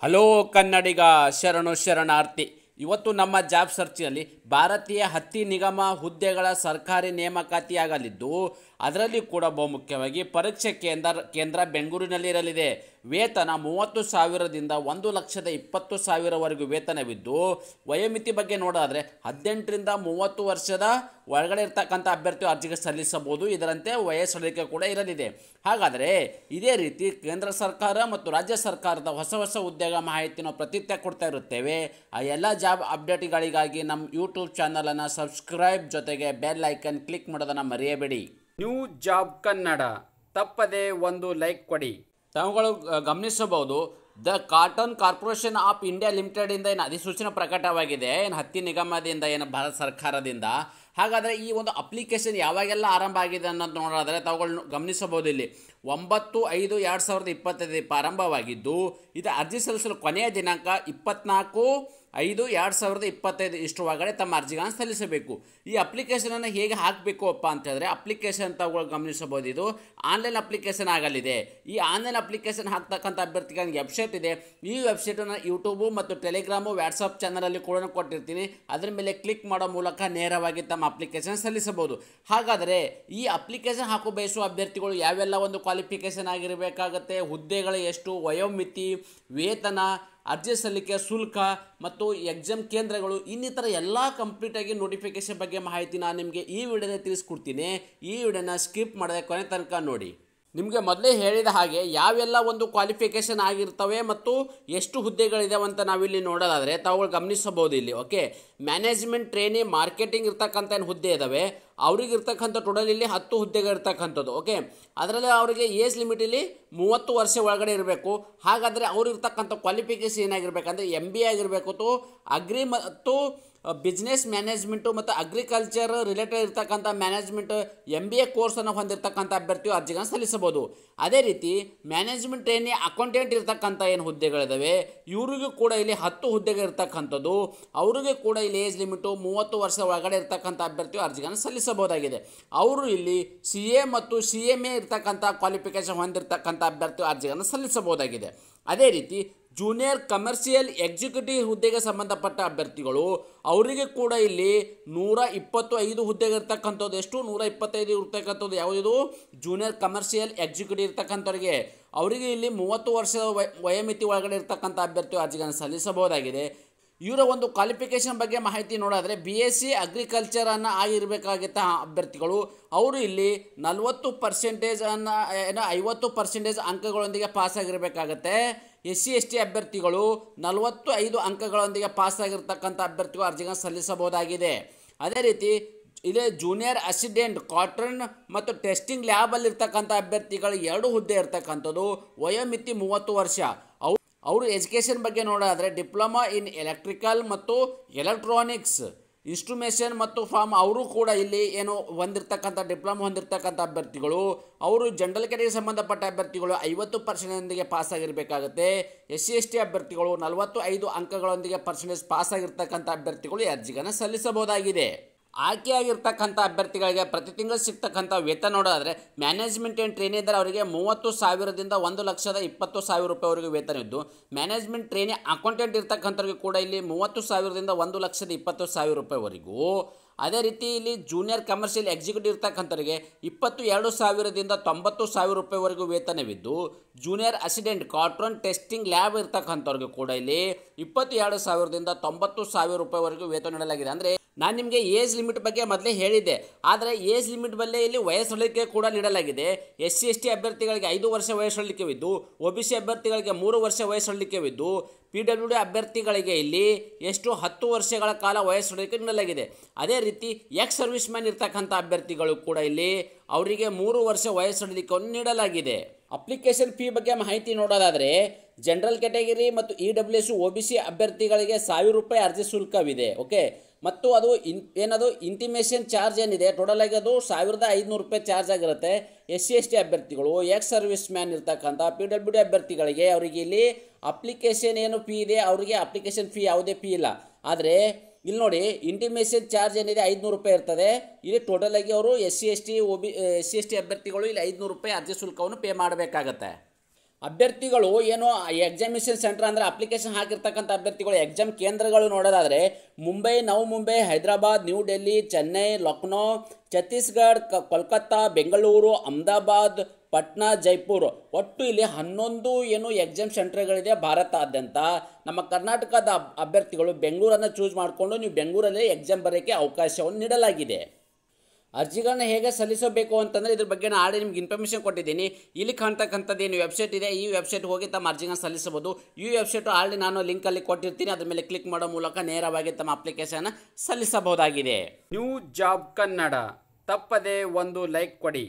Hello ಕನ್ನಡಿಗ ಶರಣು ಶರಣಾರ್ಥಿ. ಇವತ್ತು ನಮ್ಮ ಜಾಬ್ ಸರ್ಚ್ನಲ್ಲಿ ಭಾರತೀಯ ಹತ್ತಿ ನಿಗಮ ಹುದ್ದೆಗಳ ಸರ್ಕಾರಿ ನೇಮಕಾತಿಯಾಗಲಿದ್ದು ಅದರಲ್ಲಿ ಕೂಡ ಬಹುಮುಖ್ಯವಾಗಿ ಪರೀಕ್ಷೆ ಕೇಂದ್ರ ಬೆಂಗಳೂರಿನಲ್ಲಿ ಇರಲಿದೆ. ವೇತನ 30,000ದಿಂದ 1,20,000ವರೆಗೂ ವೇತನವಿದ್ದು ವಯೋಮಿತಿ ಬಗ್ಗೆ ನೋಡೋದಾದರೆ 18ರಿಂದ 30 ವರ್ಷದ ಒಳಗಡೆ ಇರ್ತಕ್ಕಂಥ ಅಭ್ಯರ್ಥಿಯು ಅರ್ಜಿಗೆ ಸಲ್ಲಿಸಬಹುದು. ಇದರಂತೆ ವಯಸ್ಸಳಿಕೆ ಕೂಡ ಇರಲಿದೆ. ಹಾಗಾದರೆ ಇದೇ ರೀತಿ ಕೇಂದ್ರ ಸರ್ಕಾರ ಮತ್ತು ರಾಜ್ಯ ಸರ್ಕಾರದ ಹೊಸ ಉದ್ಯೋಗ ಮಾಹಿತಿ ನಾವು ಪ್ರತಿನಿತ್ಯ ಕೊಡ್ತಾ ಇರುತ್ತೇವೆ. ಆ ಎಲ್ಲ ಜಾಬ್ ಅಪ್ಡೇಟ್ಗಳಿಗಾಗಿ ನಮ್ಮ ಯೂಟ್ಯೂಬ್ ಚಾನಲನ್ನು ಸಬ್ಸ್ಕ್ರೈಬ್ ಜೊತೆಗೆ ಬೆಲ್ ಐಕನ್ ಕ್ಲಿಕ್ ಮಾಡೋದನ್ನು ಮರೆಯಬೇಡಿ. ನ್ಯೂ ಜಾಬ್ ಕನ್ನಡ ತಪ್ಪದೆ ಒಂದು ಲೈಕ್ ಕೊಡಿ. ತಾವುಗಳು ಗಮನಿಸಬಹುದು, the cotton corporation of India ಲಿಮಿಟೆಡಿಂದ ಏನು ಅಧಿಸೂಚನೆ ಪ್ರಕಟವಾಗಿದೆ, ಏನು ಹತ್ತಿ ನಿಗಮದಿಂದ, ಏನು ಭಾರತ ಸರ್ಕಾರದಿಂದ. ಹಾಗಾದರೆ ಈ ಒಂದು ಅಪ್ಲಿಕೇಶನ್ ಯಾವಾಗೆಲ್ಲ ಆರಂಭ ಆಗಿದೆ ಅನ್ನೋದು ನೋಡೋದಾದರೆ ತಾವುಗಳು ಗಮನಿಸಬಹುದು. ಇಲ್ಲಿ 9/5/2025 ಪ್ರಾರಂಭವಾಗಿದ್ದು ಇದು ಅರ್ಜಿ ಸಲ್ಲಿಸಲು ಕೊನೆಯ ದಿನಾಂಕ 24/5/2025 ಇಷ್ಟು ಒಳಗಡೆ ತಮ್ಮ ಅರ್ಜಿಗಳನ್ನು ಸಲ್ಲಿಸಬೇಕು. ಈ ಅಪ್ಲಿಕೇಶನನ್ನು ಹೇಗೆ ಹಾಕಬೇಕು ಅಪ್ಪ ಅಂತ ಹೇಳಿದ್ರೆ, ಅಪ್ಲಿಕೇಶನ್ ತಾವುಗಳು ಗಮನಿಸಬಹುದು, ಇದು ಆನ್ಲೈನ್ ಅಪ್ಲಿಕೇಶನ್ ಆಗಲಿದೆ. ಈ ಆನ್ಲೈನ್ ಅಪ್ಲಿಕೇಶನ್ ಹಾಕ್ತಕ್ಕಂಥ ಅಭ್ಯರ್ಥಿಗಳಿಗೆ ವೆಬ್ಸೈಟ್ ಇದೆ. ಈ ವೆಬ್ಸೈಟನ್ನು ಯೂಟ್ಯೂಬು ಮತ್ತು ಟೆಲಿಗ್ರಾಮು ವಾಟ್ಸಪ್ ಚಾನಲಲ್ಲಿ ಕೂಡ ಕೊಟ್ಟಿರ್ತೀನಿ. ಅದರ ಮೇಲೆ ಕ್ಲಿಕ್ ಮಾಡೋ ಮೂಲಕ ನೇರವಾಗಿ ತಮ್ಮ ಅಪ್ಲಿಕೇಶನ್ ಸಲ್ಲಿಸಬಹುದು. ಹಾಗಾದರೆ ಈ ಅಪ್ಲಿಕೇಶನ್ ಹಾಕೋ ಬಯಸುವ ಅಭ್ಯರ್ಥಿಗಳು ಯಾವೆಲ್ಲ ಒಂದು ಕ್ವಾಲಿಫಿಕೇಷನ್ ಆಗಿರಬೇಕಾಗತ್ತೆ, ಹುದ್ದೆಗಳು ಎಷ್ಟು, ವಯೋಮಿತಿ, ವೇತನ, ಅರ್ಜಿ ಸಲ್ಲಿಕೆ ಶುಲ್ಕ ಮತ್ತು ಎಕ್ಸಾಮ್ ಕೇಂದ್ರಗಳು, ಇನ್ನಿತರ ಎಲ್ಲ ಕಂಪ್ಲೀಟಾಗಿ ನೋಟಿಫಿಕೇಶನ್ ಬಗ್ಗೆ ಮಾಹಿತಿ ನಾನು ನಿಮಗೆ ಈ ವಿಡಿಯೋದಲ್ಲಿ ತಿಳಿಸ್ಕೊಡ್ತೀನಿ. ಈ ವಿಡಿಯೋನ ಸ್ಕಿಪ್ ಮಾಡದೆ ಕೊನೆ ತನಕ ನೋಡಿ. ನಿಮಗೆ ಮೊದಲೇ ಹೇಳಿದ ಹಾಗೆ ಯಾವೆಲ್ಲ ಒಂದು ಕ್ವಾಲಿಫಿಕೇಷನ್ ಆಗಿರ್ತವೆ ಮತ್ತು ಎಷ್ಟು ಹುದ್ದೆಗಳಿದಾವೆ ಅಂತ ನಾವಿಲ್ಲಿ ನೋಡೋದಾದರೆ ತಾವುಗಳು ಗಮನಿಸಬಹುದು. ಇಲ್ಲಿ ಓಕೆ, ಮ್ಯಾನೇಜ್ಮೆಂಟ್ ಟ್ರೈನಿ ಮಾರ್ಕೆಟಿಂಗ್ ಇರ್ತಕ್ಕಂಥ ಏನು ಹುದ್ದೆ ಇದ್ದಾವೆ ಅವ್ರಿಗೆ ಇರ್ತಕ್ಕಂಥ ಟೋಟಲ್ ಇಲ್ಲಿ 10 ಹುದ್ದೆಗಳಿರ್ತಕ್ಕಂಥದ್ದು. ಓಕೆ, ಅದರಲ್ಲಿ ಅವರಿಗೆ ಏಜ್ ಲಿಮಿಟ್ ಇಲ್ಲಿ 30 ವರ್ಷ ಒಳಗಡೆ ಇರಬೇಕು. ಹಾಗಾದರೆ ಅವ್ರು ಇರ್ತಕ್ಕಂಥ ಕ್ವಾಲಿಫಿಕೇಷನ್ ಏನಾಗಿರ್ಬೇಕಂದ್ರೆ MBA ಆಗಿರಬೇಕು, ಅಗ್ರಿ ಮತ್ತು ಬಿಸ್ನೆಸ್ ಮ್ಯಾನೇಜ್ಮೆಂಟು ಮತ್ತು ಅಗ್ರಿಕಲ್ಚರ್ ರಿಲೇಟೆಡ್ ಇರ್ತಕ್ಕಂಥ ಮ್ಯಾನೇಜ್ಮೆಂಟ್ MBA ಕೋರ್ಸನ್ನು ಹೊಂದಿರತಕ್ಕಂಥ ಅಭ್ಯರ್ಥಿಯು ಅರ್ಜಿಗಳನ್ನು ಸಲ್ಲಿಸಬಹುದು. ಅದೇ ರೀತಿ ಮ್ಯಾನೇಜ್ಮೆಂಟ್ ಟ್ರೈನಿ ಅಕೌಂಟೆಂಟ್ ಇರ್ತಕ್ಕಂಥ ಏನು ಹುದ್ದೆಗಳಿದ್ದಾವೆ ಇವರಿಗೂ ಕೂಡ ಇಲ್ಲಿ 10 ಹುದ್ದೆಗಳಿರ್ತಕ್ಕಂಥದ್ದು. ಅವರಿಗೆ ಕೂಡ ಇಲ್ಲಿ ಏಜ್ ಲಿಮಿಟು 30 ವರ್ಷ ಒಳಗಡೆ ಇರ್ತಕ್ಕಂಥ ಅಭ್ಯರ್ಥಿಯು ಅರ್ಜಿಗಳನ್ನು ಸಲ್ಲಿಸಬಹುದಾಗಿದೆ. ಅವರು ಇಲ್ಲಿ CA ಮತ್ತು CMA ಇರ್ತಕ್ಕಂಥ ಕ್ವಾಲಿಫಿಕೇಷನ್ ಹೊಂದಿರತಕ್ಕಂಥ ಅಭ್ಯರ್ಥಿಯು ಅರ್ಜಿಗಳನ್ನು ಸಲ್ಲಿಸಬಹುದಾಗಿದೆ. ಅದೇ ರೀತಿ ಜೂನಿಯರ್ ಕಮರ್ಷಿಯಲ್ ಎಕ್ಸಿಕ್ಯೂಟಿವ್ ಹುದ್ದೆಗೆ ಸಂಬಂಧಪಟ್ಟ ಅಭ್ಯರ್ಥಿಗಳು ಅವರಿಗೆ ಕೂಡ ಇಲ್ಲಿ 125 ಹುದ್ದೆಗಳಿರ್ತಕ್ಕಂಥದ್ದು. ಎಷ್ಟು? 125 ಇರ್ತಕ್ಕಂಥದ್ದು. ಯಾವುದಿದು? ಜೂನಿಯರ್ ಕಮರ್ಷಿಯಲ್ ಎಕ್ಸಿಕ್ಯೂಟಿವ್ ಇರ್ತಕ್ಕಂಥವ್ರಿಗೆ ಅವರಿಗೆ ಇಲ್ಲಿ 30 ವರ್ಷದ ವಯೋಮಿತಿ ಒಳಗಡೆ ಇರ್ತಕ್ಕಂಥ ಅಭ್ಯರ್ಥಿಯು ಅರ್ಜಿಗಳನ್ನು ಸಲ್ಲಿಸಬಹುದಾಗಿದೆ. ಇವರ ಒಂದು ಕ್ವಾಲಿಫಿಕೇಷನ್ ಬಗ್ಗೆ ಮಾಹಿತಿ ನೋಡಿದ್ರೆ BSc ಅಗ್ರಿಕಲ್ಚರನ್ನು ಆಗಿರಬೇಕಾಗಿದ್ದ ಅಭ್ಯರ್ಥಿಗಳು ಅವರು ಇಲ್ಲಿ 40% ಅನ್ನು 50% ಅಂಕಗಳೊಂದಿಗೆ ಪಾಸ್ ಆಗಿರಬೇಕಾಗತ್ತೆ. SC ST ಅಭ್ಯರ್ಥಿಗಳು 45 ಅಂಕಗಳೊಂದಿಗೆ ಪಾಸ್ ಆಗಿರ್ತಕ್ಕಂಥ ಅಭ್ಯರ್ಥಿಗಳು ಅರ್ಜಿಗಳನ್ನು ಸಲ್ಲಿಸಬಹುದಾಗಿದೆ. ಅದೇ ರೀತಿ ಇದೇ ಜೂನಿಯರ್ ಅಸಿಸ್ಟೆಂಟ್ ಕಾಟನ್ ಮತ್ತು ಟೆಸ್ಟಿಂಗ್ ಲ್ಯಾಬಲ್ಲಿರ್ತಕ್ಕಂಥ ಅಭ್ಯರ್ಥಿಗಳು 2 ಹುದ್ದೆ ಇರ್ತಕ್ಕಂಥದ್ದು. ವಯೋಮಿತಿ 30 ವರ್ಷ. ಅವರು ಎಜುಕೇಷನ್ ಬಗ್ಗೆ ನೋಡೋದಾದರೆ ಡಿಪ್ಲೊಮಾ ಇನ್ ಎಲೆಕ್ಟ್ರಿಕಲ್ ಮತ್ತು ಎಲೆಕ್ಟ್ರಾನಿಕ್ಸ್ ಇನ್ಸ್ಟ್ರುಮೇಷನ್ ಮತ್ತು ಫಾರ್ಮ್ ಅವರು ಕೂಡ ಇಲ್ಲಿ ಏನು ಹೊಂದಿರತಕ್ಕಂಥ ಡಿಪ್ಲೊಮಾ ಹೊಂದಿರತಕ್ಕಂಥ ಅಭ್ಯರ್ಥಿಗಳು ಅವರು ಜನರಲ್ ಕ್ಯಾಟಗರಿಗೆ ಸಂಬಂಧಪಟ್ಟ ಅಭ್ಯರ್ಥಿಗಳು 50% ಪಾಸ್ ಆಗಿರಬೇಕಾಗುತ್ತೆ. SC ST ಅಭ್ಯರ್ಥಿಗಳು 45 ಅಂಕಗಳೊಂದಿಗೆ ಪರ್ಸೆಂಟೇಜ್ ಪಾಸ್ ಆಗಿರ್ತಕ್ಕಂಥ ಅಭ್ಯರ್ಥಿಗಳು ಅರ್ಜಿಗಳನ್ನು ಸಲ್ಲಿಸಬಹುದಾಗಿದೆ. ಆಯ್ಕೆಯಾಗಿರ್ತಕ್ಕಂಥ ಅಭ್ಯರ್ಥಿಗಳಿಗೆ ಪ್ರತಿ ತಿಂಗಳು ಸಿಗ್ತಕ್ಕಂಥ ವೇತನ ನೋಡೋದಾದರೆ ಮ್ಯಾನೇಜ್ಮೆಂಟ್ ಆ್ಯಂಡ್ ಟ್ರೈನಿ ಇದ್ದರೆ ಅವರಿಗೆ 30,000ದಿಂದ 1,20,000 ರೂಪಾಯಿವರೆಗೂ ವೇತನ ಇದ್ದು, ಮ್ಯಾನೇಜ್ಮೆಂಟ್ ಟ್ರೈನಿ ಅಕೌಂಟೆಂಟ್ ಇರ್ತಕ್ಕಂಥವ್ರಿಗೆ ಕೂಡ ಇಲ್ಲಿ 30,000ದಿಂದ 1,20,000 ರೂಪಾಯಿವರೆಗೂ. ಅದೇ ರೀತಿ ಇಲ್ಲಿ ಜೂನಿಯರ್ ಕಮರ್ಷಿಯಲ್ ಎಕ್ಸಿಕ್ಯೂಟಿವ್ ಇರ್ತಕ್ಕಂಥವ್ರಿಗೆ 22,000ದಿಂದ 90,000 ರೂಪಾಯಿವರೆಗೂ ವೇತನವಿದ್ದು, junior assistant cotton testing lab ಇರ್ತಕ್ಕಂಥವ್ರಿಗೆ ಕೂಡ ಇಲ್ಲಿ 22,000ದಿಂದ 90,000 ರೂಪಾಯಿವರೆಗೂ ವೇತನ ನೀಡಲಾಗಿದೆ. ಅಂದರೆ ನಾನು ನಿಮಗೆ ಏಜ್ ಲಿಮಿಟ್ ಬಗ್ಗೆ ಮೊದಲೇ ಹೇಳಿದ್ದೆ, ಆದರೆ ಏಜ್ ಲಿಮಿಟ್ ಬಲ್ಲೇ ಇಲ್ಲಿ ವಯಸ್ಸಳಿಕೆ ಕೂಡ ನೀಡಲಾಗಿದೆ. SC ST ಅಭ್ಯರ್ಥಿಗಳಿಗೆ 5 ವರ್ಷ ವಯಸ್ಸಳಿಕೆವಿದ್ದು, OBC ಅಭ್ಯರ್ಥಿಗಳಿಗೆ 3 ವರ್ಷ ವಯಸ್ಸಳಿಕೆವಿದ್ದು, PWD ಅಭ್ಯರ್ಥಿಗಳಿಗೆ ಇಲ್ಲಿ ಎಷ್ಟು 10 ವರ್ಷಗಳ ಕಾಲ ವಯಸ್ಸಳಿಕೆ ನೀಡಲಾಗಿದೆ. ಅದೇ ರೀತಿ ಎಕ್ಸ್ ಸರ್ವಿಸ್ ಮ್ಯಾನ್ ಇರ್ತಕ್ಕಂಥ ಅಭ್ಯರ್ಥಿಗಳು ಕೂಡ ಇಲ್ಲಿ ಅವರಿಗೆ 3 ವರ್ಷ ವಯಸ್ಸಳಿಕೆಯನ್ನು ನೀಡಲಾಗಿದೆ. ಅಪ್ಲಿಕೇಶನ್ ಫೀ ಬಗ್ಗೆ ಮಾಹಿತಿ ನೋಡೋದಾದರೆ ಜನರಲ್ ಕ್ಯಾಟಗರಿ ಮತ್ತು EWS OBC ಅಭ್ಯರ್ಥಿಗಳಿಗೆ 1,000 ರೂಪಾಯಿ ಅರ್ಜಿ ಶುಲ್ಕವಿದೆ. ಓಕೆ, ಮತ್ತು ಅದು ಏನದು ಇಂಟಿಮೇಷನ್ ಚಾರ್ಜ್ ಏನಿದೆ ಟೋಟಲ್ ಆಗಿ ಅದು 1,500 ರೂಪಾಯಿ ಚಾರ್ಜ್ ಆಗಿರುತ್ತೆ. SC ST ಅಭ್ಯರ್ಥಿಗಳು, ಎಕ್ಸ್ ಸರ್ವಿಸ್ ಮ್ಯಾನ್ ಇರ್ತಕ್ಕಂಥ PWD ಅಭ್ಯರ್ಥಿಗಳಿಗೆ ಅವರಿಗೆ ಇಲ್ಲಿ ಅಪ್ಲಿಕೇಶನ್ ಏನು ಫೀ ಇದೆ, ಅವರಿಗೆ ಅಪ್ಲಿಕೇಶನ್ ಫೀ ಯಾವುದೇ ಫೀ ಇಲ್ಲ. ಆದರೆ ಇಲ್ಲಿ ನೋಡಿ ಇಂಟಿಮೇಷನ್ ಚಾರ್ಜ್ ಏನಿದೆ 500 ರೂಪಾಯಿ ಇರ್ತದೆ. ಇಲ್ಲಿ ಟೋಟಲ್ ಆಗಿ ಅವರು SC ST ಅಭ್ಯರ್ಥಿಗಳು ಇಲ್ಲಿ 500 ರೂಪಾಯಿ ಅರ್ಜಿ ಶುಲ್ಕವನ್ನು ಪೇ ಮಾಡಬೇಕಾಗತ್ತೆ. ಅಭ್ಯರ್ಥಿಗಳು ಏನು ಎಕ್ಸಾಮಿನೇಷನ್ ಸೆಂಟರ್ ಅಂದರೆ ಅಪ್ಲಿಕೇಶನ್ ಹಾಕಿರ್ತಕ್ಕಂಥ ಅಭ್ಯರ್ಥಿಗಳು ಎಕ್ಸಾಮ್ ಕೇಂದ್ರಗಳು ನೋಡೋದಾದರೆ ಮುಂಬೈ, ನವ್ ಮುಂಬೈ, ಹೈದರಾಬಾದ್, ನ್ಯೂ ಡೆಲ್ಲಿ, ಚೆನ್ನೈ, ಲಕ್ನೋ, ಛತ್ತೀಸ್ಗಢ, ಕೋಲ್ಕತ್ತಾ, ಬೆಂಗಳೂರು, ಅಹಮದಾಬಾದ್, ಪಟ್ನಾ, ಜೈಪುರ್, ಒಟ್ಟು ಇಲ್ಲಿ 11 ಏನು ಎಕ್ಸಾಮ್ ಸೆಂಟರ್ಗಳಿದೆ ಭಾರತಾದ್ಯಂತ. ನಮ್ಮ ಕರ್ನಾಟಕದ ಅಭ್ಯರ್ಥಿಗಳು ಬೆಂಗಳೂರನ್ನು ಚೂಸ್ ಮಾಡಿಕೊಂಡು ನೀವು ಬೆಂಗಳೂರಲ್ಲೇ ಎಕ್ಸಾಮ್ ಬರೋಕ್ಕೆ ಅವಕಾಶವನ್ನು ನೀಡಲಾಗಿದೆ. ಅರ್ಜಿಗಳನ್ನ ಹೇಗೆ ಸಲ್ಲಿಸಬೇಕು ಅಂತಂದರೆ ಇದ್ರ ಬಗ್ಗೆ ನಾನು ಆಲ್ರೆಡಿ ನಿಮ್ಗೆ ಇನ್ಫಾರ್ಮೇಷನ್ ಕೊಟ್ಟಿದ್ದೀನಿ. ಇಲ್ಲಿ ಕಾಣ್ತಕ್ಕಂಥದ್ದು ಏನು ವೆಬ್ಸೈಟ್ ಇದೆ, ಈ ವೆಬ್ಸೈಟ್ ಹೋಗಿ ತಮ್ಮ ಅರ್ಜಿಗಳನ್ನ ಸಲ್ಲಿಸಬಹುದು. ಈ ವೆಬ್ಸೈಟು ಆಲ್ರೆಡಿ ನಾನು ಲಿಂಕಲ್ಲಿ ಕೊಟ್ಟಿರ್ತೀನಿ, ಅದ್ರ ಮೇಲೆ ಕ್ಲಿಕ್ ಮಾಡೋ ಮೂಲಕ ನೇರವಾಗಿ ತಮ್ಮ ಅಪ್ಲಿಕೇಶನ್ ಸಲ್ಲಿಸಬಹುದಾಗಿದೆ. ನ್ಯೂ ಜಾಬ್ ಕನ್ನಡ ತಪ್ಪದೆ ಒಂದು ಲೈಕ್ ಕೊಡಿ.